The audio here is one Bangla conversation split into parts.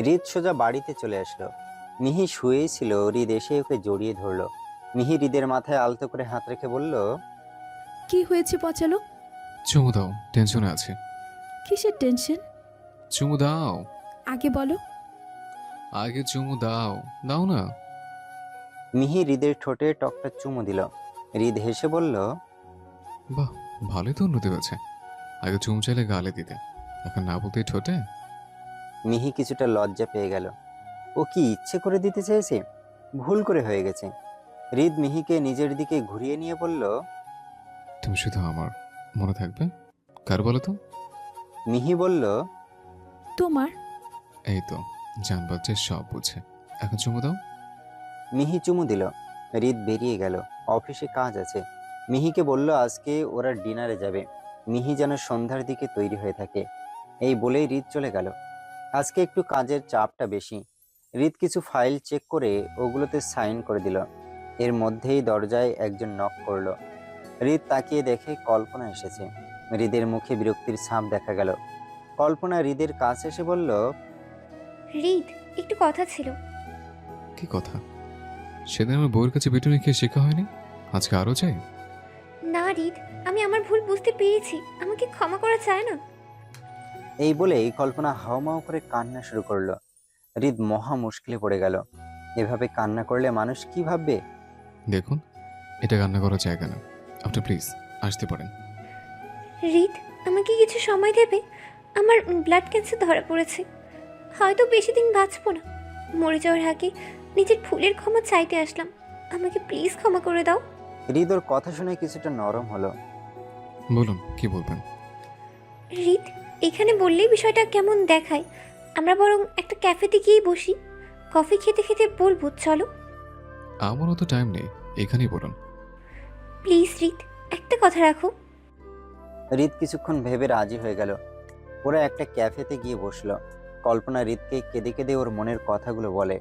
হৃদ সোজা বাড়িতে চলে আসলো। মিহি শুয়েই ছিল, হৃদ এসে ওকে জড়িয়ে ধরলো। মিহি হৃদের মাথায় আলতো করে হাত রেখে বলল, কি হয়েছে পচালো? চুমু দাও, টেনশনে আছে। কিসের টেনশন? চুমু দাও, আগে বলো। আগে চুমু দাও, দাও না। মিহি হৃদের ঠোঁটে টকটা চুমু দিল। হৃদ হেসে বলল, বাহ, ভালোই তো উন্নতি হয়েছে। আগে চুমু চাইলে গালে দিতে, এখন না বলতেই ঠোঁটে। মিহি কিছুটা লজ্জা পেয়ে গেল। ও কি ইচ্ছে করে দিতে চেয়েছে? ভুল করে হয়ে গেছে। হৃদ মিহিকে নিজের দিকে ঘুরিয়ে নিয়ে বলল, তুমি শুধু আমার, মনে থাকবে? কার বলো তো? মিহি বলল, তোমার। এই তো, জান বাচ্চা সব বুঝে। এখন চুমু দাও। মিহি চুমু দিল। হৃদ বেরিয়ে গেল, অফিসে কাজ আছে। মিহিকে বলল আজকে ওরা ডিনারে যাবে। মিহি যেন সন্ধ্যার দিকে তৈরি হয়ে থাকে। এই বলেই হৃদ চলে গেল। আজকে একটু কাজের চাপটা বেশি। হৃদ কিছু ফাইল চেক করে ওগুলোতে সাইন করে দিল। এর মধ্যেই দরজায় একজন নক করলো। হৃদ তাকিয়ে দেখে কল্পনা এসেছে। হৃদের মুখে বিরক্তির ছাপ দেখা গেল। কল্পনা হৃদের কাছে এসে বলল, হৃদ, একটু কথা ছিল। কি কথা? সেদিন আমার বউয়ের কাছে পিটুনি খেয়ে শেখা হয়নি, আজকে আরো চাই? না হৃদ, আমি আমার ভুল বুঝতে পেরেছি, আমাকে ক্ষমা করা চায় না। এই বলেই কল্পনা হাউমাউ করে কান্না শুরু করলো। হৃদ মহা মুশকিলে পড়ে গেল। এভাবে কান্না করলে মানুষ কি ভাববে? দেখুন, এটা কান্না করার জায়গা না। আপনি প্লিজ আসতে পারেন। হৃদ, আমাকে কিছু সময় দেবে? আমার ব্লাড ক্যান্সার ধরা পড়েছে, হয়তো বেশি দিন বাঁচবো না। মরে যাওয়ার আগে নিজের ভুলের ক্ষমা চাইতে আসলাম, আমাকে প্লিজ ক্ষমা করে দাও। হৃদ ওর কথা শুনে কিছুটা নরম হলো। বলুন, কি বলবেন? হৃদ, এখানে বললেই বিষয়টা কেমন দেখায়, আমরা বরং একটা ক্যাফেতে গিয়ে বসি, কফি খেতে খেতে বলবো, চলো। আমার অত টাইম নেই, এখানেই বলুন। প্লিজ হৃদ, একটা কথা রাখো। হৃদ কিছুক্ষণ ভেবে রাজি হয়ে গেল। ওরা একটা ক্যাফেতে গিয়ে বসলো। কল্পনা হৃদকে কেঁদে কেঁদে ওর মনের কথাগুলো বলে।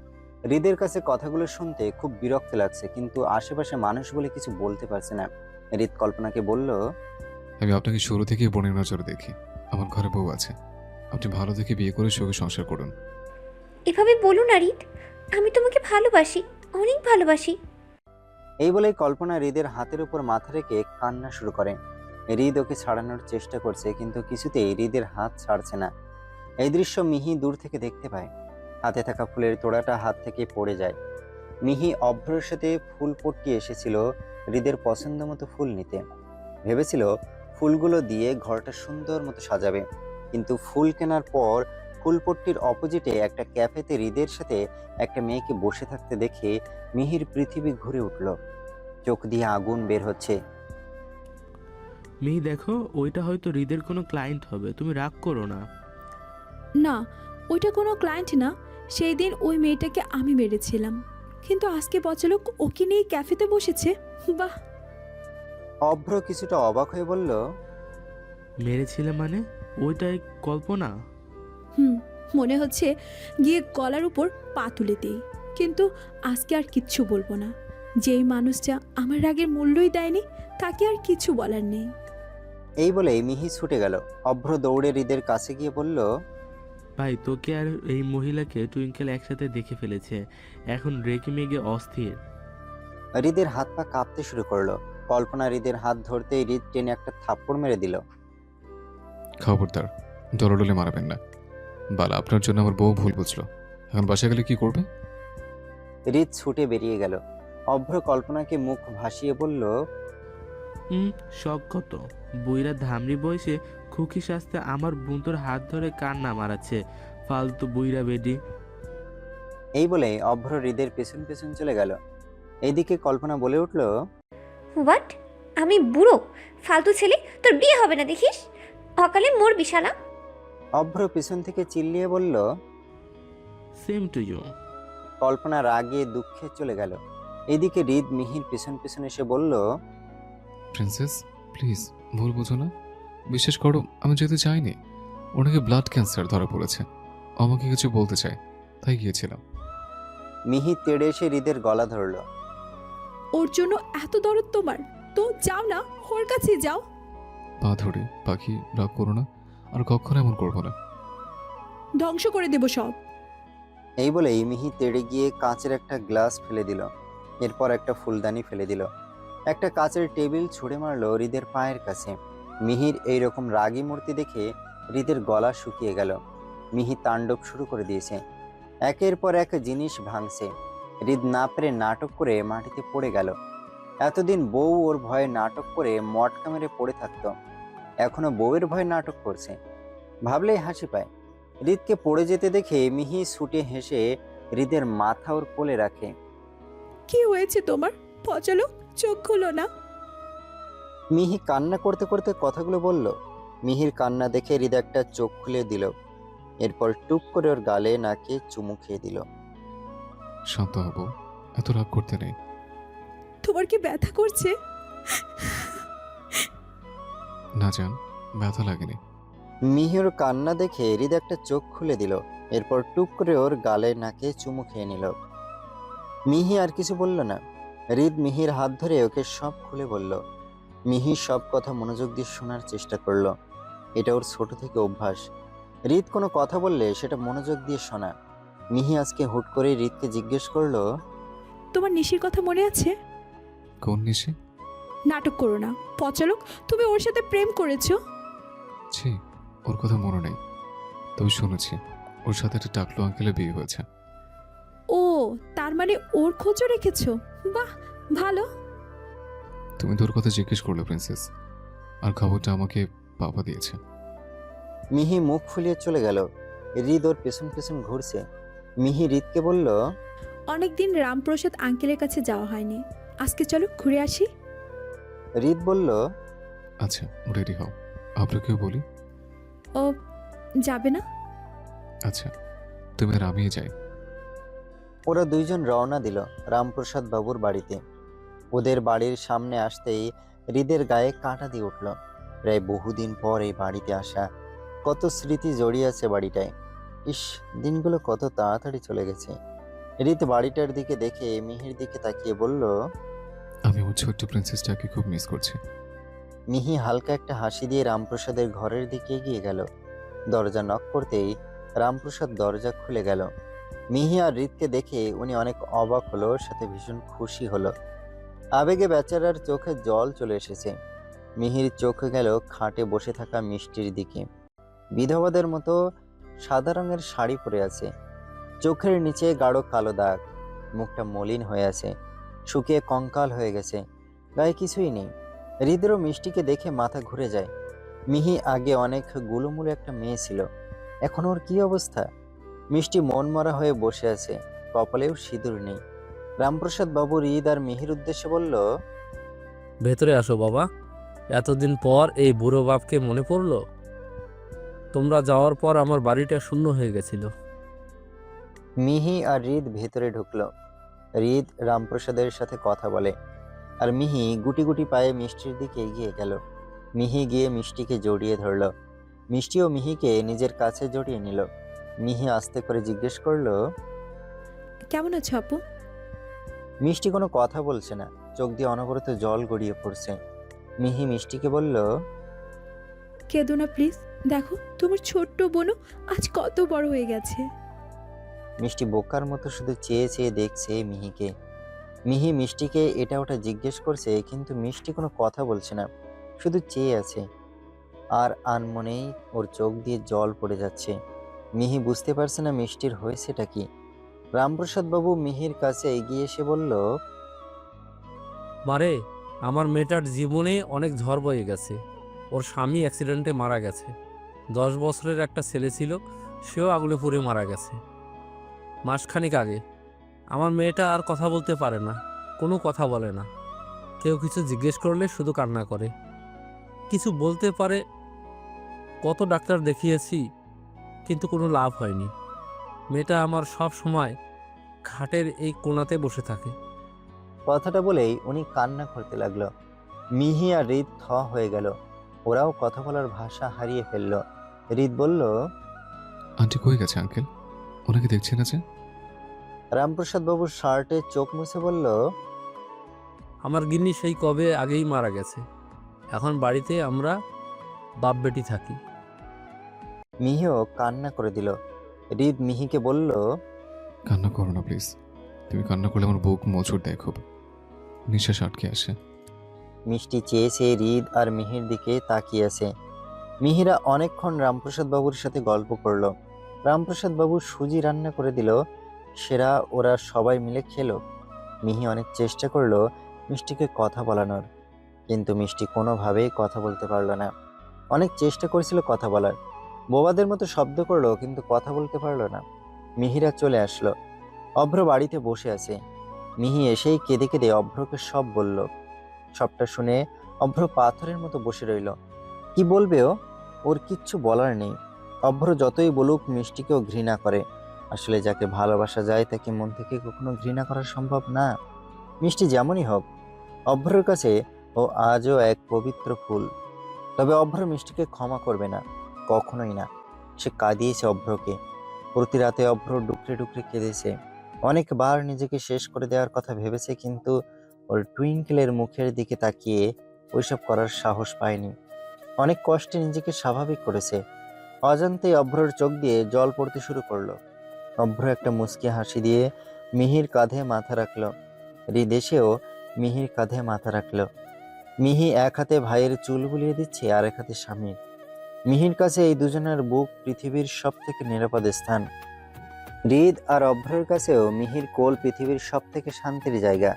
হৃদের কাছে কথাগুলো শুনতে খুব বিরক্ত লাগছে, কিন্তু আশেপাশে মানুষ বলে কিছু বলতে পারছে না। হৃদ কল্পনাকে বলল, আমি আপনাকে শুরু থেকেই বোনের নজরে দেখি। আমার ঘরে বউ আছে, আপনি ভালো দেখে বিয়ে করে সুখে সংসার করুন। এভাবে বলো না হৃদ, আমি তোমাকে ভালোবাসি, অনেক ভালোবাসি। এই বলেই কল্পনা হৃদের হাতের উপর মাথা রেখে কান্না শুরু করে। হৃদ ওকে ছাড়ানোর চেষ্টা করছে, কিন্তু কিছুতেই হৃদের হাত ছাড়ছে না। এই দৃশ্য মিহি দূর থেকে দেখতে পায়। হাতে থাকা ফুলের তোড়াটা হাত থেকে পড়ে যায়। মিহি অভ্রের সাথে ফুল পট্টি এসেছিল হৃদের পছন্দ মতো ফুল নিতে। ভেবেছিল ফুলগুলো দিয়ে ঘরটা সুন্দর মতো সাজাবে, কিন্তু ফুল কেনার পর ফুলপট্টির অপোজিটে একটা ক্যাফেতে হৃদের সাথে একটা মেয়েকে বসে থাকতে দেখে মিহির পৃথিবী ঘুরে উঠল। চোখ দিয়ে আগুন বের হচ্ছে। মিহি দেখো, ওইটা হয়তো হৃদের কোনো ক্লায়েন্ট হবে, তুমি রাগ করো না। না, ওইটা কোনো ক্লায়েন্ট না। সেই দিন ওই মেয়েটাকে আমি মেরেছিলাম, কিন্তু আজকে পচালো ওকে নিয়ে ক্যাফেতে বসেছে। বাহ। অভ্র কিছুটা অবাক হয়ে বলল, মেরেছিলে মানে? ওইটাই কল্পনা? মনে হচ্ছে গিয়ে গলার উপর পা তুলে দিই, কিন্তু আজকে আর কিচ্ছু বলবো না। যেই মানুষটা আমার রাগের মূল্যই দেয়নি, তাকে আর কিছু বলার নেই। এই বলেই মিহি ছুটে গেল। অভ্র দৌড়ে হৃদের কাছে গিয়ে বলল, ভাই, তোকে আর এই মহিলাকে টুইঙ্কেল একসাথে দেখে ফেলেছে, এখন রেগে মেগে অস্থির। হৃদের হাত পা কাঁপতে শুরু করলো। কল্পনা হৃদের হাত ধরতেই হৃদ টেনে একটা থাপ্পড় মেরে দিল। খবরদার, দলডলে মারাবেন না। বালা, আপনার জন্য আমার বউ ভুল বুঝলো। এখন বাসা গেলে কি করবে? হৃদ ছুটে বেরিয়ে গেল। অভ্র কল্পনাকে মুখ ভাসিয়ে বলল, শখ কত? বুইরা ধামড়ি বয়সে খুকি শাস্তে আমার বুন্তর হাত ধরে কান্না মারাচ্ছে, ফালতু বুইরা বেডি। এই বলে অভ্র হৃদের পেছন পেছন চলে গেল। এইদিকে কল্পনা বলে উঠল, হোয়াট? আমি বুড়ো ফালতু ছেলে, তোর বিয়ে হবে না দেখিস, অকালে মোর বিশালা। অভ্র পিছন থেকে চিল্লিয়ে বলল। Same to you. কল্পনা রাগে দুঃখে চলে গেল। এদিকে হৃদ মিহির পেছন পেছন এসে বলল, প্রিন্সেস, প্লিজ ভুল বুঝো না। বিশ্বাস করো, আমি যেতে চাইনি। ওনাকে ব্লাড ক্যান্সার ধরা পড়েছে, আমাকে কিছু বলতে চাই, তাই গিয়েছিলাম। মিহি তেড়ে এসে হৃদের গলা ধরল। ওর জন্য এত দরদ তোমার? তো যাও না, ওর কাছে যাও। পা ধরে, পাখি রাগ করো না, আর কখনো এমন করবো না। ধ্বংস করে দেব সব। এই বলেই মিহি তেড়ে গিয়ে কাঁচের একটা গ্লাস ফেলে দিল, এরপর একটা ফুলদানি ফেলে দিল। একটা কাঁচের টেবিল ছুঁড়ে মারলো হৃদের পায়ের কাছে। মিহির এইরকম রাগী মূর্তি দেখে হৃদের গলা শুকিয়ে গেল। মিহি তাণ্ডব শুরু করে দিয়েছে, একের পর এক জিনিস ভাঙছে। হৃদ না পেরে নাটক করে মাটিতে পড়ে গেল। এতদিন বউ ওর ভয়ে নাটক করে মটকা মেরে পড়ে থাকতো, এখনো বউয়ের ভয়ে নাটক করছে। ভাবলেই হাসি পায়। হৃদকে পড়ে যেতে দেখে মিহি ছুটে হেসে হৃদের মাথা ওর কোলে রাখে। কি হয়েছে তোমার? পচালো, চোখ খুলো না। মিহি কান্না করতে করতে কথাগুলো বলল। মিহির কান্না দেখে হৃদ একটা চোখ খুলে দিল, এরপর টুক করে ওর গালে নাকে চুমু খেয়ে দিল। শান্ত হব, এত রাগ করতে নেই। তোমার কি ব্যথা করছে? না জান, ব্যথা লাগেনি। মিহির কান্না দেখে হৃদ একটা চোখ খুলে দিল, এরপর টুক করে ওর গালে নাকে চুমু খেয়ে নিল। মিহি আর কিছু বলল না। হৃদ মিহির হাত ধরে ওকে সব খুলে বলল। মিহি সব কথা মনোযোগ দিয়ে শোনার চেষ্টা করলো, এটা ওর ছোট থেকে অভ্যাস। হৃদ কোনো কথা বললে সেটা মনোযোগ দিয়ে শোনা। মিহি আজকে হুট করে হৃদকে জিজ্ঞেস করলো, তোমার নিশির কথা মনে আছে? কোন নিশে? নাটক করো না পচালক, তুমি ওর সাথে প্রেম করেছো। ছি, ওর কথা মনে নেই, তবে শুনেছি ওর সাথে একটা টাকলু আঙ্কেলের বিয়ে হয়েছে। ও, তার মানে ওর খোঁজও রেখেছো? বাহ, ভালো। তুমি তো ওর কথা জিজ্ঞেস করলে প্রিন্সেস, আর খবরটা আমাকে বাবা দিয়েছে। মিহি মুখ ফুলিয়ে চলে গেল। হৃদ ওর পেছন পেছন ঘুরছে। মিহি হৃদকে বলল, অনেকদিন রামপ্রসাদ আঙ্কেলের কাছে যাওয়া হয়নি, আজকে চলো ঘুরে আসি। হৃদ বলল, আচ্ছা রেডি হও, আপনাকেও বলি। ও যাবে না? আচ্ছা, তুমি আর আমিই যাই। ওরা দুইজন রওনা দিল রামপ্রসাদ বাবুর বাড়িতে। ওদের বাড়ির সামনে আসতেই হৃদের গায়ে কাঁটা দিয়ে উঠল। প্রায় বহুদিন পর এই বাড়িতে আসা, কত স্মৃতি জড়িয়ে আছে বাড়িটায়। ইস, দিনগুলো কত তাড়াতাড়ি চলে গেছে। হৃদ বাড়িটার দিকে দেখে মিহির দিকে তাকিয়ে বলল। আমি ওর ছোট্ট প্রিন্সেসটাকে খুব মিস করছি। মিহি হালকা একটা হাসি দিয়ে রামপ্রসাদের ঘরের দিকে এগিয়ে গেল। দরজা নক করতেই রামপ্রসাদ দরজা খুলে গেল। মিহি আর হৃদকে দেখে উনি অনেক অবাক হলো, সাথে ভীষণ খুশি হলো। আবেগে বেচারার চোখে জল চলে এসেছে। মিহির চোখ গেল খাটে বসে থাকা মিষ্টির দিকে। বিধবাদের মতো সাদা রঙের শাড়ি পরে আছে, চোখের নিচে গাঢ় কালো দাগ, মুখটা মলিন হয়ে আছে, শুকিয়ে কঙ্কাল হয়ে গেছে, গায়ে কিছুই নেই। হৃদেরও মিষ্টিকে দেখে মাথা ঘুরে যায়। মিহি আগে অনেক গুলুমুলু একটা মেয়ে ছিল, এখন ওর কি অবস্থা। মিষ্টি মনমরা হয়ে বসে আছে, কপালেও সিঁদুর নেই। রামপ্রসাদ বাবু হৃদ আর মিহির উদ্দেশ্যে বলল, ভেতরে আসো বাবা, এতদিন পর এই বুড়ো বাপকে মনে পড়লো। তোমরা যাওয়ার পর আমার বাড়িটা শূন্য হয়ে গেছিল। মিহি আর হৃদ ভেতরে ঢুকলো। হৃদ রামপ্রসাদের সাথে কথা বলে, আর মিহি গুটি গুটি পায়ে মিষ্টির দিকে এগিয়ে গেল। মিহি গিয়ে মিষ্টিকে জড়িয়ে ধরল। মিষ্টিও মিহিকে নিজের কাছে জড়িয়ে নিল। মিহি আস্তে করে জিজ্ঞেস করলো, কেমন আছো আপু? মিষ্টি কোনো কথা বলছে না, চোখ দিয়ে অনবরত জল গড়িয়ে পড়ছে। মিহি মিষ্টিকে বলল, কেঁদো না প্লিজ, দেখো তোমার ছোট্ট বোনও আজ কত বড় হয়ে গেছে। মিষ্টি বোকার মতো শুধু চেয়ে চেয়ে দেখছে মিহিকে। মিহি মিষ্টিকে এটা ওটা জিজ্ঞেস করছে, কিন্তু মিষ্টি কোনো কথা বলছে না, শুধু চেয়ে আছে। আর আনমনেই ওর চোখ দিয়ে জল পড়ে যাচ্ছে। মিহি বুঝতে পারছে না মিষ্টির হয়েছেটা কি। রামপ্রসাদ বাবু মিহির কাছে এগিয়ে এসে বলল, মারে, আমার মেয়েটার জীবনে অনেক ঝড় বয়ে গেছে। ওর স্বামী অ্যাক্সিডেন্টে মারা গেছে। 10 বছরের একটা ছেলে ছিল, সেও আগুনে পুড়ে মারা গেছে মাসখানেক আগে। আমার মেয়েটা আর কথা বলতে পারে না, কোনো কথা বলে না। কেউ কিছু জিজ্ঞেস করলে শুধু কান্না করে, কিছু বলতে পারে। কত ডাক্তার দেখিয়েছি, কিন্তু কোনো লাভ হয়নি। মেয়েটা আমার সব সময় খাটের এই কোণাতে বসে থাকে। কথাটা বলেই উনি কান্না করতে লাগলো। মিহি আর হৃদ থ হয়ে গেল, ওরাও কথা বলার ভাষা হারিয়ে ফেললো। হৃদ বলল, আন্টি কই গেছে আঙ্কেল? ওনাকে দেখছি না যে। রামপ্রসাদ বাবুর শার্টে চোখ মুছে বলল, আমার গিন্নি সেই কবে আগেই মারা গেছে। এখন বাড়িতে আমরা বাপ বেটি থাকি। মিহিও কান্না করে দিল। হৃদ মিহিকে বলল, কান্না করো না প্লিজ। তুমি কান্না করলে আমার বুক মোচড় দেয় খুব, নিঃশ্বাস আটকে আসে। মিষ্টি চেয়েছে হৃদ আর মিহির দিকে তাকিয়ে আছে। মিহিরা অনেকক্ষণ রামপ্রসাদ বাবুর সাথে গল্প করলো। রামপ্রসাদ বাবু সুজি রান্না করে দিল, সেরা ওরা সবাই মিলে খেলো। মিহি অনেক চেষ্টা করলো মিষ্টিকে কথা বলানোর, কিন্তু মিষ্টি কোনোভাবেই কথা বলতে পারলো না। অনেক চেষ্টা করেছিল কথা বলার, বোবাদের মতো শব্দ করলো, কিন্তু কথা বলতে পারলো না। মিহিরা চলে আসলো। অভ্র বাড়িতে বসে আছে। মিহি এসেই কেঁদে কেঁদে অভ্রকে সব বলল। সবটা শুনে অভ্র পাথরের মতো বসে রইল। কি বলবে ও? ওর কিচ্ছু বলার নেই। অভ্র যতই বলুক মিষ্টিকেও ঘৃণা করে। আসলে যাকে ভালোবাসা যায় তাকে মন থেকে কখনো ঘৃণা করা সম্ভব না। মিষ্টি যেমনই হোক, অভ্রের কাছে ও আজও এক পবিত্র ফুল। তবে অভ্র মিষ্টিকে ক্ষমা করবে না, কখনোই না। সে কাঁদিয়েছে অভ্রকে। প্রতি রাতে অভ্র ডুকরে ডুকরে কেঁদেছে। অনেকবার নিজেকে শেষ করে দেওয়ার কথা ভেবেছে, কিন্তু ওর টুইঙ্কেলের মুখের দিকে তাকিয়ে ওইসব করার সাহস পায়নি। অনেক কষ্টে নিজেকে স্বাভাবিক করেছে। অজান্তেই অভ্রর চোখ দিয়ে জল পড়তে শুরু করলো। অভ্র একটা মুচকি হাসি দিয়ে মিহির কাঁধে মাথা রাখলো। হৃদ এসেও মিহির কাঁধে মাথা রাখলো। মিহি এক হাতে ভাইয়ের চুল বুলিয়ে দিচ্ছে, আর এক হাতে স্বামীর। মিহির কাছে এই দুজনের বুক পৃথিবীর সব থেকে নিরাপদ স্থান। হৃদ আর অভ্রের কাছেও মিহির কোল পৃথিবীর সব থেকে শান্তির জায়গা।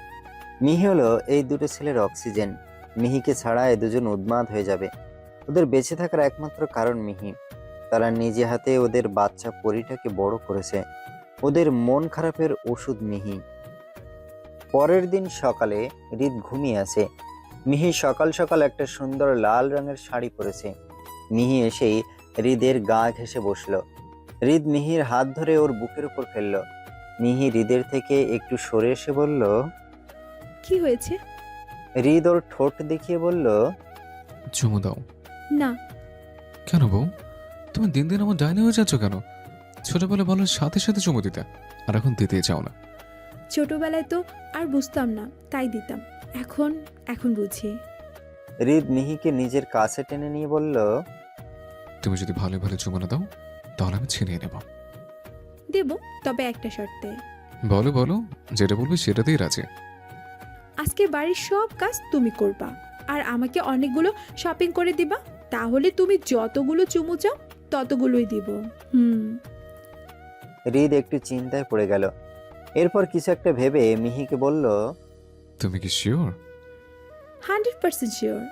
মিহি হলো এই দুটো ছেলের অক্সিজেন। মিহিকে ছাড়া এই দুজন উন্মাদ হয়ে যাবে। ওদের বেঁচে থাকার একমাত্র কারণ মিহি। তারা নিজে হাতে ওদের বাচ্চা পরীটাকে বড় করেছে। ওদের মন খারাপের ওষুধ মিহি। পরের দিন সকালে হৃদ ঘুমিয়ে আছে। মিহি সকাল সকাল একটা সুন্দর লাল রঙের শাড়ি পরেছে। মিহি এসেই হৃদের গা ঘেঁষে বসলো। হৃদ মিহির হাত ধরে ওর বুকের উপর ফেললো। মিহি হৃদের থেকে একটু সরে এসে বলল, কি হয়েছে? হৃদ ওর ঠোঁট দেখিয়ে বলল, চুমু দাও। না। কেন বউ, তুমি দিন দিন আমার ডাইনি হয়ে যাচ্ছ কেন? ছোটবেলায় বলার সাথে সাথে চুমু দিতে, আর এখন দিতে চাও না। ছোটবেলায় তো আর বুঝতাম না, তাই দিতাম। এখন এখন বুঝি। হৃদ মিহিকে নিজের কাছে টেনে নিয়ে বলল, তুমি যদি ভালো ভালো চুমু না দাও তাহলে আমি ছিনিয়ে নেব। দেব, তবে একটা শর্তে। বলো বলো, যেটা বলবে সেটাতেই রাজি। আজকে বাড়ির সব কাজ তুমি করবা, আর আমাকে অনেকগুলো শপিং করে দিবা। তাহলে তুমি যতগুলো চুমু চাও ততগুলোই দিব। হৃদ একটু চিন্তায় পড়ে গেল। এরপর কিছু একটা ভেবে মিহিকে বলল, তুমি কি শিওর? 100% শিওর।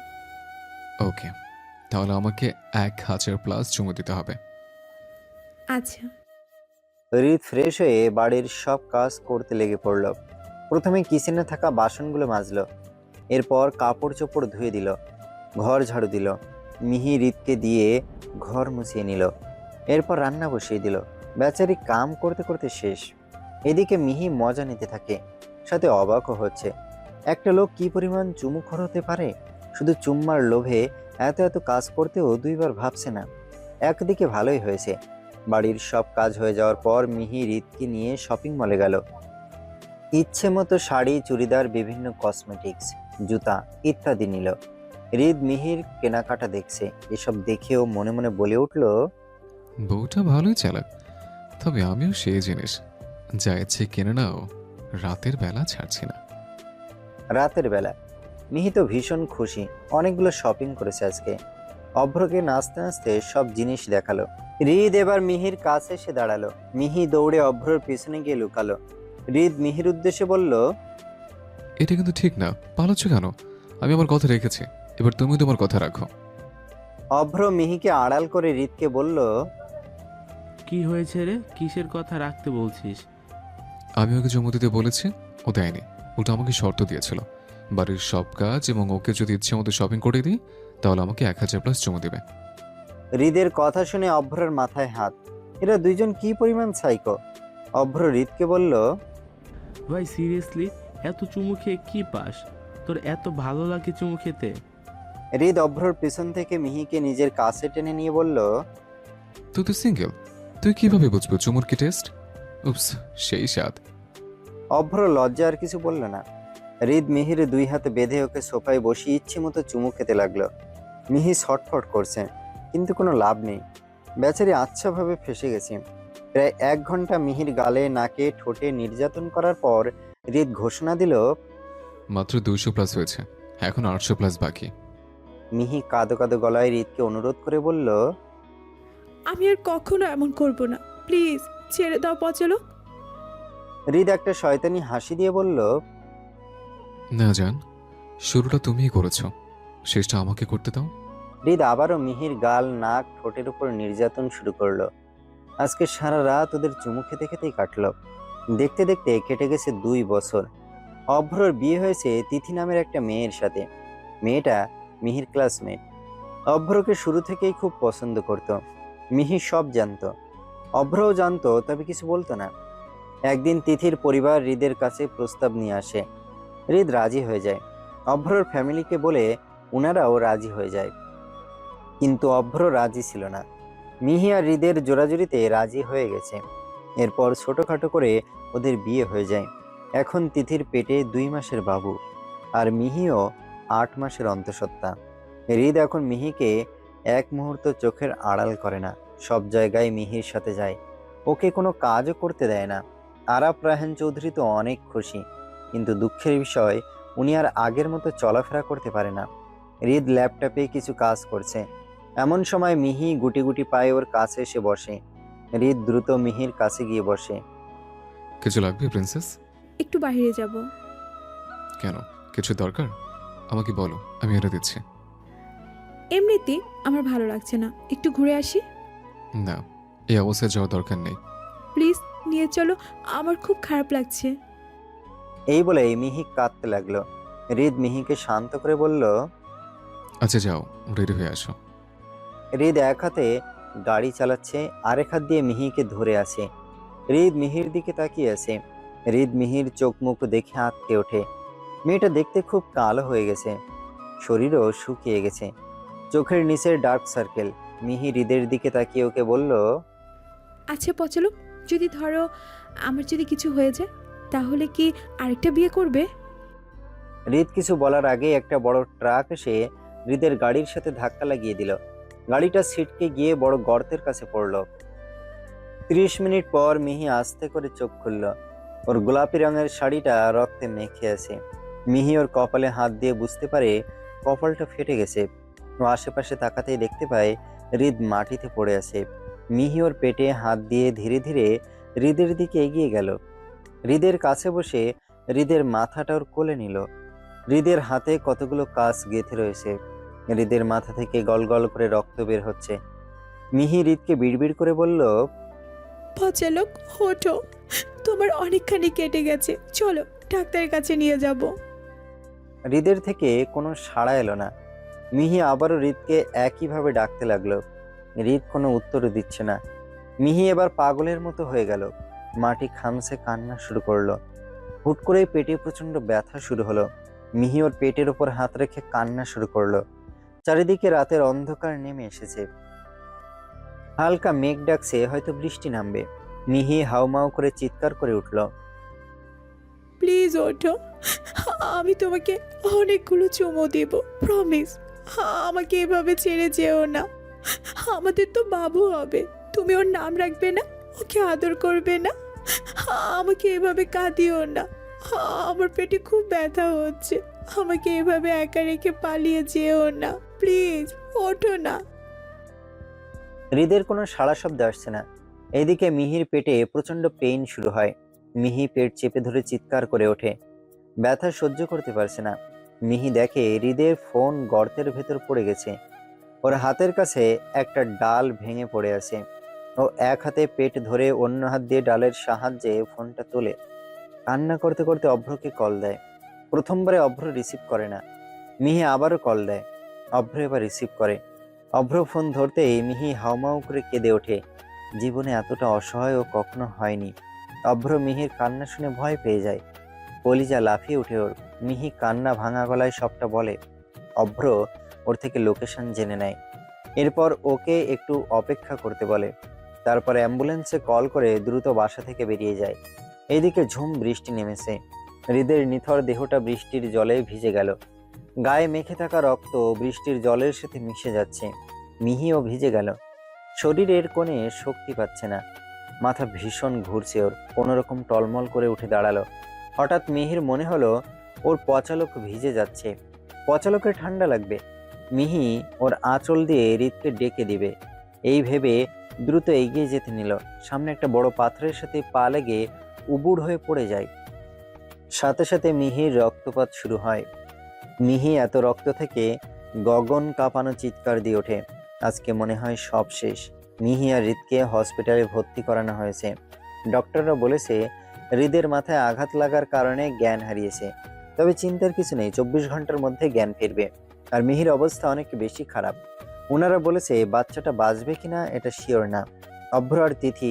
ওকে, তাহলে আমাকে 1000+ চুমু দিতে হবে। আচ্ছা। হৃদ ফ্রেশ হয়ে বাড়ির সব কাজ করতে লেগে পড়ল। প্রথমে কিচেনে থাকা বাসনগুলো মাজলো। এরপর কাপড় চোপড় ধুয়ে দিল, ঘর ঝাড়ু দিল। মিহি হৃদকে দিয়ে ঘর মুছিয়ে নিল। এরপর রান্না বসিয়ে দিল। বেচারি কাম করতে করতে শেষ। এদিকে মিহি মজা নিতে থাকে, সাথে অবাকও হচ্ছে। একটা লোক কি পরিমাণ চুমুখোর হতে পারে! শুধু চুম্মার লোভে এত এত কাজ করতেও দুইবার ভাবছে না। একদিকে ভালোই হয়েছে, বাড়ির সব কাজ হয়ে যাওয়ার পর মিহি হৃদকে নিয়ে শপিং মলে গেল। ইচ্ছে মতো শাড়ি, চুড়িদার, বিভিন্ন কসমেটিক্স, জুতা ইত্যাদি নিল। হৃদ মিহির কেনাকাটা দেখছে। এসব দেখেও মনে মনে বলে উঠল, বউটা ভালোই চালাক, তবে আমিও সেই জিনিস যা ইচ্ছে কিনে নাও, রাতের বেলা ছাড়ছি না। রাতের বেলা মিহি তো ভীষণ খুশি, অনেকগুলো শপিং করেছে আজকে। অভ্রকে নাচতে নাচতে সব জিনিস দেখালো। হৃদ এবার মিহির কাছে এসে দাঁড়ালো। মিহি দৌড়ে অভ্রর পিছনে গিয়ে লুকালো। হৃদ মিহির উদ্দেশ্যে বলল, এটা কিন্তু ঠিক না, পালাচ্ছ কেন? আমি আমার কথা রেখেছি, এবার তুমি তোমার কথা রাখো। অভ্র মিহিকে আড়াল করে হৃদকে বলল, কি হয়েছে রে? কিসের কথা রাখতে বলছিস? আমি ওকে চুমু দিতে বলেছি, ও দেয়নি। ওটা আমাকে শর্ত দিয়েছিল, বাড়ির সব কাজ এবং ওকে যদি ইচ্ছে মতো শপিং করে দিই তাহলে আমাকে 1000+ চুমু দেবে। হৃদের কথা শুনে অভ্রের মাথায় হাত। এরা দুইজন কি পরিমাণ সাইকো! অভ্র হৃদকে বলল, ভাই সিরিয়াসলি, এত চুমু খেয়ে কি পাস? তোর এত ভালো লাগে চুমু খেতে? হৃদ অভ্রর পিছন থেকে মিহিকে নিজের কাছে টেনে নিয়ে বলল, তুই তো সিঙ্গেল, তুই কিভাবে বুঝবো চুমুর কি টেস্ট? উপস, সেই স্বাদ। অভ্র লজ্জা আর কিছু বলল না। হৃদ মিহির দুই হাতে বেঁধে ওকে সোফায় বসিয়ে ইচ্ছে মতো চুমু খেতে লাগলো। মিহি ছটফট করছে, কিন্তু কোনো লাভ নেই। বেচারি আচ্ছাভাবে ফেঁসে গেছে। প্রায় 1 ঘন্টা মিহির গালে, নাকে, ঠোঁটে নির্যাতন করার পর হৃদ ঘোষণা দিল। মাত্র 200+ হয়েছে, এখন 800+ বাকি। মিহি কাঁদো কাঁদো গলায় হৃদকে অনুরোধ করে বলল, আমি আর কখনো এমন করব না, প্লিজ ছেড়ে দাও পচলো। হৃদ একটা শয়তানি হাসি দিয়ে বলল, না জান, শুরুটা তুমিই করেছো, শেষটা আমাকে করতে দাও। হৃদ আবারও মিহির গাল, নাক, ঠোঁটের উপর নির্যাতন শুরু করলো। আজকে সারা রাত ওদের চুমু খেতে খেতেই কাটলো। দেখতে দেখতে কেটে গেছে 2 বছর। অভ্রর বিয়ে হয়েছে তিথি নামের একটা মেয়ের সাথে। মেয়েটা মিহির ক্লাসমেট। অভ্রকে শুরু থেকেই খুব পছন্দ করত। মিহি সব জানতো, অভ্রও জানতো, তবে কিছু বলতো না। একদিন তিথির পরিবার হৃদের কাছে প্রস্তাব নিয়ে আসে। হৃদ রাজি হয়ে যায়। অভ্রর ফ্যামিলিকে বলে ওনারাও রাজি হয়ে যায়, কিন্তু অভ্র রাজি ছিল না। মিহি আর হৃদের জোরাজুরিতে রাজি হয়ে গেছে। এরপর ছোটখাটো করে ওদের বিয়ে হয়ে যায়। এখন তিথির পেটে 2 মাসের বাবু, আর মিহিও 8 মাসের অন্তঃসত্ত্বা। হৃদ এখন মিহিকে এক মুহূর্ত চোখের আড়াল করে না। সব জায়গায় মিহির সাথে যায়, ওকে কোনো কাজও করতে দেয় না। আরাফ রায়হান চৌধুরী তো অনেক খুশি, কিন্তু দুঃখের বিষয় উনি আর আগের মতো চলাফেরা করতে পারে না। হৃদ ল্যাপটপে কিছু কাজ করছে, এমন সময় মিহি গুটি গুটি পায়ে ওর কাছে এসে বসে। হৃদ দ্রুত মিহির কাছে গিয়ে বসে। কিছু লাগবে প্রিন্সেস? একটু বাইরে যাব। কেন, কিছু দরকার? আমাকে বলো, আমি এনে দিচ্ছি। এমনিতে আমার ভালো লাগছে না, একটু ঘুরে আসি। না, এই অবস্থায় যাওয়ার দরকার নেই। প্লিজ নিয়ে চলো, আমার খুব খারাপ লাগছে। এই বলে মিহি কাঁদতে লাগলো। হৃদ মিহিকে শান্ত করে বলল, আচ্ছা যাও, রেডি হয়ে আসো। হৃদ এক হাতে গাড়ি চালাচ্ছে, আরেক হাত দিয়ে মিহিকে ধরে আছে। হৃদ মিহির দিকে তাকিয়ে আছে। হৃদ মিহির চোখ মুখ দেখে আঁতকে ওঠে। মেয়েটা দেখতে খুব কালো হয়ে গেছে, শরীরও শুকিয়ে গেছে, চোখের নিচের ডার্ক সার্কেল। মিহি হৃদের দিকে তাকিয়ে ওকে বলল, আচ্ছা পচলো, যদি ধরো আমার যদি কিছু হয়ে যায়, তাহলে কি আরেকটা বিয়ে করবে? হৃদ কিছু বলার আগে একটা বড় ট্রাক এসে হৃদের গাড়ির সাথে ধাক্কা লাগিয়ে দিল। গাড়িটা ছিটকে গিয়ে বড় গর্তের কাছে পড়ল। 30 মিনিট পর মিহি আস্তে করে চোখ খুলল। ওর গোলাপি রঙের শাড়িটা রক্তে মেখে আছে। মিহি ওর কপালে হাত দিয়ে বুঝতে পারে কপালটা ফেটে গেছে। ও আশেপাশে তাকাতেই দেখতে পায় হৃদ মাটিতে পড়ে আছে। মিহি ওর পেটে হাত দিয়ে ধীরে ধীরে হৃদের দিকে এগিয়ে গেল। হৃদের কাছে বসে হৃদের মাথাটা ওর কোলে নিল। হৃদের হাতে কতগুলো কাঁচ গেঁথে রয়েছে। হৃদের মাথা থেকে গলগল করে রক্ত বের হচ্ছে। মিহি হৃদকে বিড়বিড় করে বলল, পচলো, ওঠো, তোমার অনেকখানি কেটে গেছে, চলো ডাক্তারের কাছে নিয়ে যাব। হৃদের থেকে কোনো সাড়া এলো না। মিহি আবারও হৃদকে একইভাবে ডাকতে লাগলো। হৃদ কোনো উত্তরও দিচ্ছে না। মিহি এবার পাগলের মতো হয়ে গেল। মাটি খামছে কান্না শুরু করলো। হুট করেই পেটে প্রচন্ড ব্যথা শুরু হলো। মিহি ওর পেটের ওপর হাত রেখে কান্না শুরু করলো। চারিদিকে রাতের অন্ধকার নেমে এসেছে। হালকা মেঘ ডাকছে, হয়তো বৃষ্টি নামবে। মিহি হাউমাউ করে চিৎকার করে উঠল, প্লিজ ওঠো, আমি তোমাকে অনেকগুলো চুমো দেব, প্রমিস। আমাকে এভাবে ছেড়ে যেও না, আমাদের তো বাবু হবে, তুমি ওর নাম রাখবে না, ওকে আদর করবে না? আমাকে এভাবে কাঁদিও না, আমার পেটে খুব ব্যথা হচ্ছে, আমাকে এভাবে একা রেখে পালিয়ে যেও না, প্লিজ ওঠো না। হৃদের কোনো সাড়া শব্দ আসছে না। এদিকে মিহির পেটে প্রচন্ড পেইন শুরু হয়। মিহি পেট চেপে ধরে চিৎকার করে ওঠে, ব্যথা সহ্য করতে পারছে না। মিহি দেখে হৃদের ফোন গর্তের ভেতর পড়ে গেছে। ওর হাতের কাছে একটা ডাল ভেঙে পড়ে আছে। ও এক হাতে পেট ধরে অন্য হাত দিয়ে ডালের সাহায্যে ফোনটা তোলে। কান্না করতে করতে অভ্রকে কল দেয়। প্রথমবারে অভ্র রিসিভ করে না। মিহি আবারও কল দেয়। অভ্র এবার রিসিভ করে। অভ্র ফোন ধরতেই মিহি হাউমাউ করে কেঁদে ওঠে। জীবনে এতটা অসহায় ও কখনো হয়নি। অভ্র মিহির কান্না শুনে ভয় পেয়ে যায়। কলিজা লাফিয়ে উঠে ওর। মিহি কান্না ভাঙা গলায় সবটা বলে। অভ্র ওর থেকে লোকেশন জেনে নেয়। এরপর ওকে একটু অপেক্ষা করতে বলে। তারপর অ্যাম্বুলেন্সে কল করে দ্রুত বাসা থেকে বেরিয়ে যায়। এইদিকে ঝুম বৃষ্টি নেমেছে। হৃদের নিথর দেহটা বৃষ্টির জলে ভিজে গেল। গায়ে মেখে থাকা রক্ত বৃষ্টির জলের সাথে মিশে যাচ্ছে। মিহিও ভিজে গেল। শরীরের কোণে শক্তি পাচ্ছে না। মাথা ভীষণ ঘুরছে ওর। কোনোরকম টলমল করে উঠে দাঁড়ালো। হঠাৎ মিহির মনে হলো ওর পচালোক ভিজে যাচ্ছে। পচালোকে ঠান্ডা লাগবে। মিহি ওর আঁচল দিয়ে হৃদকে ডেকে দিবে এই ভেবে দ্রুত এগিয়ে যেতে নিল। সামনে একটা বড় পাথরের সাথে পা লেগে উবুড় হয়ে পড়ে যায়। সাথে সাথে মিহির রক্তপাত শুরু হয়। মিহি এত রক্ত থেকে গগন কাঁপানো চিৎকার দিয়ে ওঠে। আজকে মনে হয় সব শেষ। মিহি আর হৃদকে হসপিটালে ভর্তি করানো হয়েছে। ডক্টররা বলেছে হৃদের মাথায় আঘাত লাগার কারণে জ্ঞান হারিয়েছে। তবে চিন্তার কিছু নেই, 24 ঘন্টার মধ্যে জ্ঞান ফিরবে। আর মিহির অবস্থা অনেক বেশি খারাপ। ওনারা বলেছে বাচ্চাটা বাঁচবে কিনা এটা শিওর না। অভ্র আর তিথি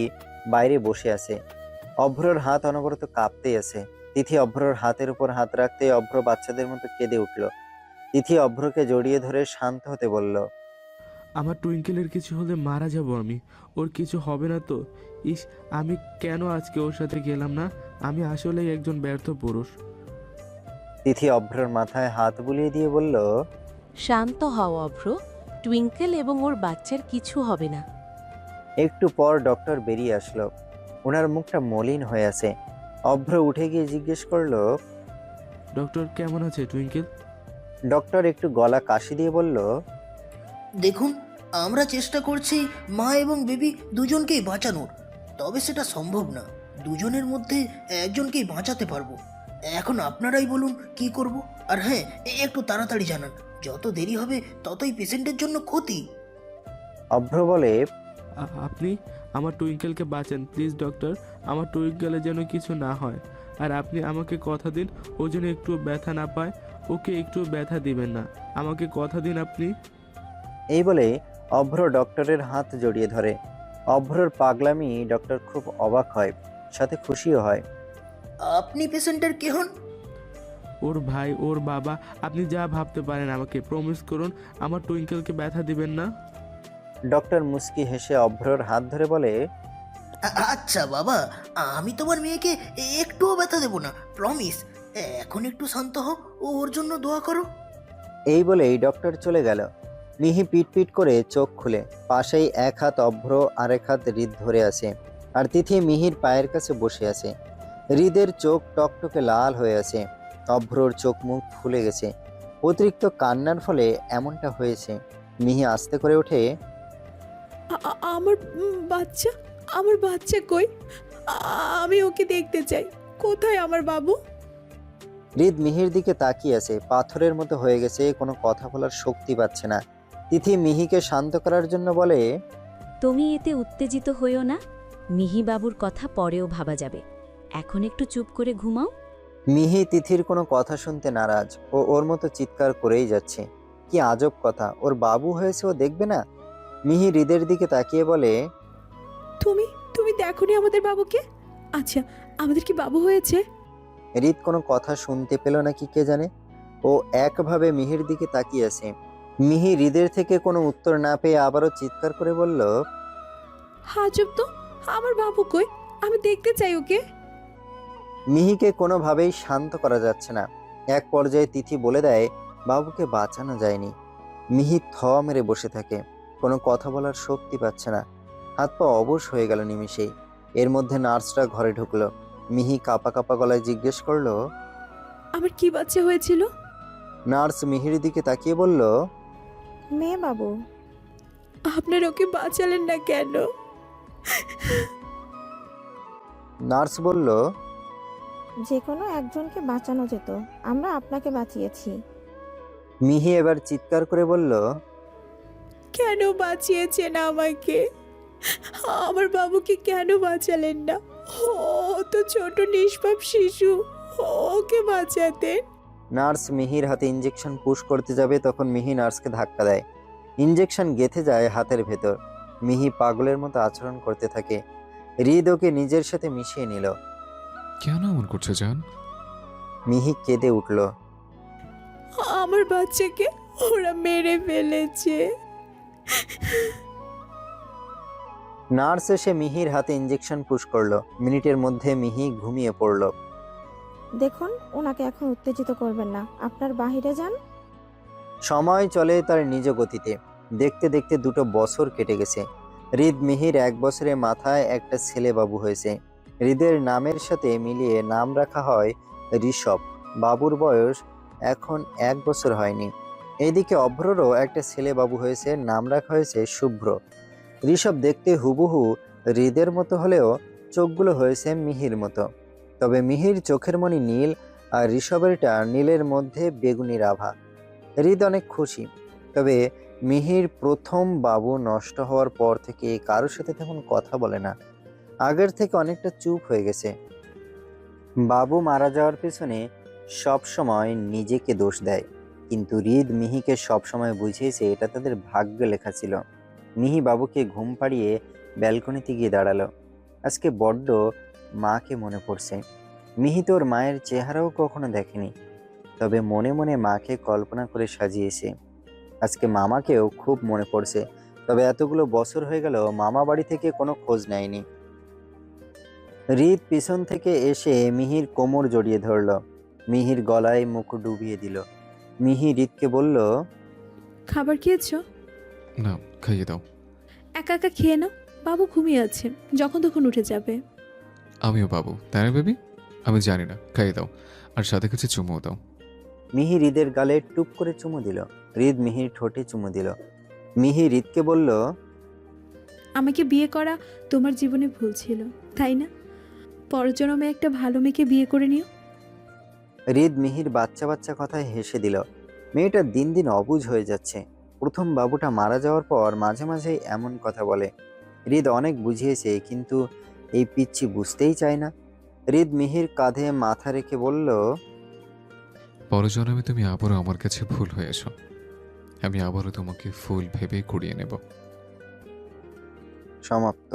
বাইরে বসে আছে। অভ্রর হাত অনবরত কাঁপতেই আছে। তিথি অভ্রর হাতের উপর হাত রাখতে অভ্র বাচ্চাদের মতো কেঁদে উঠল। তিথি অভ্রকে জড়িয়ে ধরে শান্ত হতে বলল। আমার টুইঙ্কেলের কিছু হলে মারা যাব আমি। ওর কিছু হবে না তো? ইস, আমি কেন আজকে ওর সাথে গেলাম না? আমি আসলেই একজন ব্যর্থ পুরুষ। তিথি অভ্রর মাথায় হাত বুলিয়ে দিয়ে বলল, শান্ত হও অভ্র, টুইঙ্কেল এবং ওর বাচ্চার কিছু হবে না। একটু পর ডক্টর বেরিয়ে আসলো। ওনার মুখটা মলিন হয়ে আছে। অভ্র উঠে গিয়ে জিজ্ঞেস করলো, ডক্টর কেমন আছে টুইঙ্কেল? ডক্টর একটু গলা কাশি দিয়ে বলল, দেখুন, আমরা চেষ্টা করছি মা এবং বেবি দুজনকেই বাঁচানোর, তবে সেটা সম্ভব না। দুজনের মধ্যে একজনকেই বাঁচাতে পারবো। এখন আপনারাই বলুন কি করব। আর হ্যাঁ, একটু তাড়াতাড়ি জানান, যত দেরি হবে ততই পেশেন্টের জন্য ক্ষতি। অভ্র বলে, আপনি আমার টুইঙ্কেলকে বাঁচান প্লিজ ডক্টর। আমার টুইঙ্কেলের যেন কিছু না হয়। আর আপনি আমাকে কথা দিন ও যেন একটু ব্যথা না পায়। ওকে একটু ব্যথা দিবেন না, আমাকে কথা দিন আপনি। এই বলে অভ্র ডক্টরের হাত জড়িয়ে ধরে। অভ্রর পাগলামি ডক্টর খুব অবাক হয়, সাথে খুশিও হয়। আপনি পেশেন্টের কে হন? ওর ভাই, ওর বাবা। আপনি যা ভাবতে পারেন, আমাকে প্রমিস করুন আমার টুইঙ্কেলকে ব্যথা দিবেন না। ডক্টর মুস্কি হেসে অভ্রর হাত ধরে বলে, আচ্ছা বাবা, আমি তোমার মেয়েকে একটুও ব্যথা দেব না, প্রমিস। এখন একটু শান্ত হও, ওর জন্য দোয়া করো। এই বলেই ডক্টর চলে গেল। মিহি পিট পিট করে চোখ খুলে। পাশেই এক হাত অভ্র আর এক হাত হৃদ ধরে আছে। আর তিথি মিহির পায়ের কাছে বসে আছে। হৃদের চোখ টকটকে লাল হয়ে আছে। অভ্রর চোখ মুখ ফুলে গেছে। অতিরিক্ত কান্নার ফলে এমনটা হয়েছে। মিহি আস্তে করে ওঠে, আমার বাচ্চা, আমার বাচ্চা কই? আমি ওকে দেখতে চাই। কোথায় আমার বাবু? হৃদ মিহির দিকে তাকিয়ে আছে। পাথরের মতো হয়ে গেছে, কোনো কথা বলার শক্তি পাচ্ছে না। তিথি মিহিকে শান্ত করার জন্য বলে, তুমি এতে উত্তেজিত হইও না, মিহি বাবুর কথা পরেও ভাবা যাবে। এখন একটু চুপ করে ঘুমাও। মিহি তিথির কোনো কথা শুনতে নারাজ। ও ওর মতো চিৎকার করেই যাচ্ছে। কি আজব কথা, ওর বাবু হয়েছে ও দেখবে না? মিহি হৃদের দিকে তাকিয়ে বলে, তুমি তুমি দেখোনি আমাদের বাবুকে? আচ্ছা, আমাদের কি বাবু হয়েছে? হৃদ কোনো কথা শুনতে পেল নাকি কে জানে। ও একভাবে মিহির দিকে তাকিয়ে আছে। মিহি হৃদের থেকে কোনো উত্তর না পেয়ে আবারও চিৎকার করে বলল, আজব তো, আমার বাবু কই? আমি দেখতে চাই ওকে। মিহিকে কোনোভাবেই শান্ত করা যাচ্ছে না। এক পর্যায়ে তিথি বলে দেয়, বাবুকে বাঁচানো যায়নি। মিহি থ মেরে বসে থাকে, কোনো কথা বলার শক্তি পাচ্ছে না। হাত পা অবশ হয়ে গেল নিমিষেই। এর মধ্যে নার্সরা ঘরে ঢুকলো। মিহি কাঁপা কাঁপা গলায় জিজ্ঞেস করলো, আমার কি বাচ্চা হয়েছিল? নার্স মিহির দিকে তাকিয়ে বলল, মেয়ে বাবু। আপনার ওকে বাঁচালেন না কেন? নার্স বলল, যে কোনো একজনকে বাঁচানো যেত, আমরা আপনাকে বাঁচিয়েছি। মিহি এবার চিৎকার করে বলল, কেন বাঁচিয়েছেন আমাকে? আমার বাবুকে কেন বাঁচালেন না? ও তো ছোট নিষ্পাপ শিশু, ওকে বাঁচাতেন। নার্স মিহির হাতে ইঞ্জেকশন পুশ করতে যাবে, তখন মিহি নার্সকে ধাক্কা দেয়। ইঞ্জেকশন গেঁথে যায় হাতের ভেতর। মিহি পাগলের মতো আচরণ করতে থাকে। হৃদ ওকে নিজের সাথে মিশিয়ে নিল। কেন এমন করছে জান? মিহি কেঁদে উঠল। আমার বাচ্চাকে ওরা মেরে ফেলেছে। নার্স এসে মিহির হাতে ইঞ্জেকশন পুশ করলো। মিনিটের মধ্যে মিহি ঘুমিয়ে পড়ল। দেখুন, ওনাকে এখন উত্তেজিত করবেন না, আপনার বাহিরে যান। সময় চলে তার নিজ গতিতে। দেখতে দেখতে 2 বছর কেটে গেছে। হৃদ মিহির 1 বছরের মাথায় একটা ছেলে বাবু হয়েছে। হৃদের নামের সাথে মিলিয়ে নাম রাখা হয় ঋষভ। বাবুর বয়স এখন 1 বছর হয়নি। এইদিকে অভ্ররও একটা ছেলে বাবু হয়েছে, নাম রাখা হয়েছে শুভ্র। ঋষভ দেখতে হুবহু হৃদের মতো হলেও চোখগুলো হয়েছে মিহির মতো। তবে মিহির চোখের মনি নীল আর ঋষভেরটা নীলের মধ্যে বেগুনির আভা। হৃদ অনেক খুশি। তবে মিহির প্রথম বাবু নষ্ট হওয়ার পর থেকে কারোর সাথে তেমন কথা বলে না। আগের থেকে অনেকটা চুপ হয়ে গেছে। বাবু মারা যাওয়ার পেছনে সবসময় নিজেকে দোষ দেয়, কিন্তু হৃদ মিহিকে সবসময় বুঝিয়েছে এটা তাদের ভাগ্যে লেখা ছিল। মিহি বাবুকে ঘুম পাড়িয়ে ব্যালকনিতে গিয়ে দাঁড়ালো। আজকে বড্ড মাকে মনে পড়ছে। মিহি তোর মায়ের চেহারাও কখনো দেখেনি, তবে মনে মনে মাকে কল্পনা করে সাজিয়েছে। আজকে মামাকেও খুব মনে পড়ছে, তবে এতগুলো বছর হয়ে গেল মামা বাড়ি থেকে কোনো খোঁজ নেয়নি। হৃদ পিছন থেকে এসে মিহির কোমর জড়িয়ে ধরল, মিহির গলায় মুখ ডুবিয়ে দিল। মিহি হৃদকে বলল, খাবার খেয়েছো? না, খাইয়ে দাও। একা একা খেয়ে নাও, বাবু ঘুমিয়ে আছে, যখন তখন উঠে যাবে। আমিও বাবু, তাই না বেবি? আমি জানি না, খাইয়ে দাও, আর সাথে কিছু চুমুও দাও। মিহি হৃদের গালে টুপ করে চুমু দিল। হৃদ মিহির ঠোঁটে চুমু দিল। মিহি হৃদকে বলল, আমাকে বিয়ে করা তোমার জীবনে ভুল ছিল, তাই না? পরজন্মে একটা ভালো মেয়েকে বিয়ে করে নিও। হৃদ মিহির বাচ্চা বাচ্চা কথায় হেসে দিল। মেয়েটা দিন দিন অবুঝ হয়ে যাচ্ছে। প্রথম বাবুটা মারা যাওয়ার পর মাঝে মাঝেই এমন কথা বলে। হৃদ অনেক বুঝিয়েছে, কিন্তু এই পিচ্ছি বুঝতেই চায় না। হৃদ মিহির কাঁধে মাথা রেখে বলল, পরজন্মে তুমি আবারও আমার কাছে ফুল হয়ে এসো। আমি আবারও তোমাকে ফুল ভেবে কুড়িয়ে নেব। সমাপ্ত।